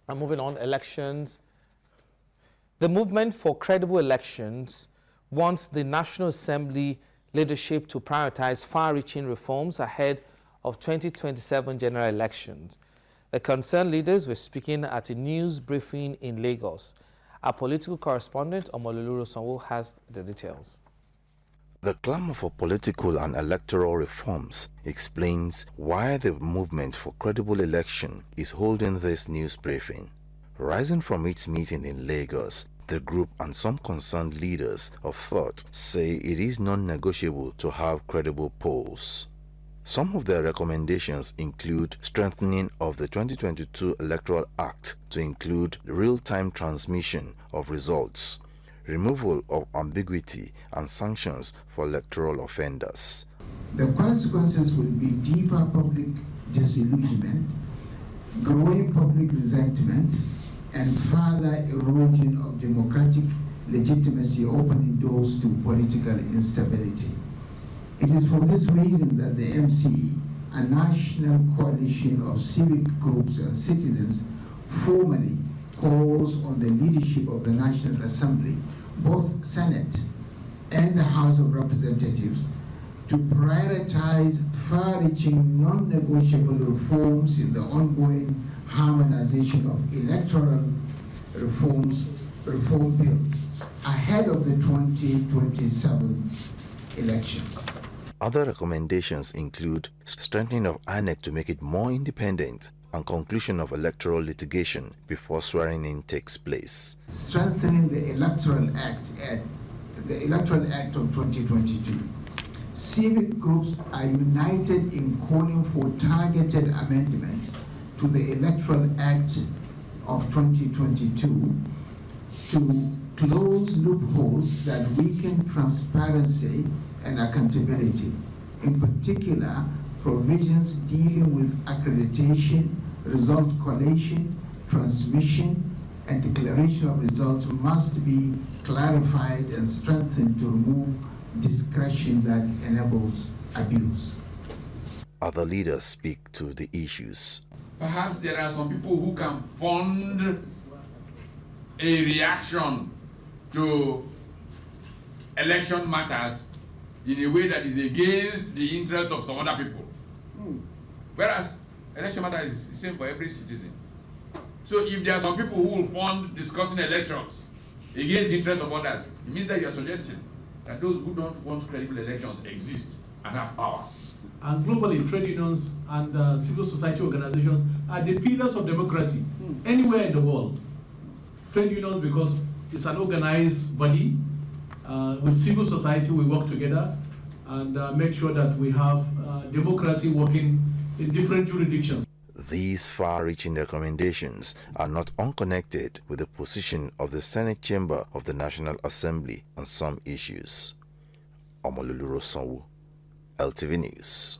And moving on, elections. The movement for credible elections wants the National Assembly leadership to prioritize far-reaching reforms ahead of 2027 general elections. The concerned leaders were speaking at a news briefing in Lagos. Our political correspondent, Omololu Sanwo, has the details. The clamor for political and electoral reforms explains why the movement for credible election is holding this news briefing. Rising from its meeting in Lagos, the group and some concerned leaders of thought say it is non-negotiable to have credible polls. Some of their recommendations include strengthening of the 2022 Electoral Act to include real-time transmission of results, removal of ambiguity and sanctions for electoral offenders. The consequences will be deeper public disillusionment, growing public resentment, and further erosion of democratic legitimacy, opening doors to political instability. It is for this reason that the MC, a national coalition of civic groups and citizens, formally calls on the leadership of the National Assembly, both Senate and the House of Representatives, to prioritize far-reaching, non-negotiable reforms in the ongoing harmonization of electoral reform bills ahead of the 2027 elections. Other recommendations include strengthening of INEC to make it more independent and conclusion of electoral litigation before swearing-in takes place. Strengthening the Electoral Act of 2022. Civic groups are united in calling for targeted amendments to the Electoral Act of 2022 to close loopholes that weaken transparency and accountability. In particular, provisions dealing with accreditation, result collation, transmission, and declaration of results must be clarified and strengthened to remove discretion that enables abuse. Other leaders speak to the issues. Perhaps there are some people who can fund a reaction to election matters in a way that is against the interest of some other people. Whereas election matter is the same for every citizen. So if there are some people who will fund discussing elections against the interest of others, it means that you are suggesting that those who don't want credible elections exist and have power. And globally, trade unions and civil society organizations are the pillars of democracy anywhere in the world. Trade unions, because it's an organized body. With civil society, we work together and make sure that we have democracy working in different jurisdictions. These far-reaching recommendations are not unconnected with the position of the Senate Chamber of the National Assembly on some issues. Omololu Sanwo, LTV News.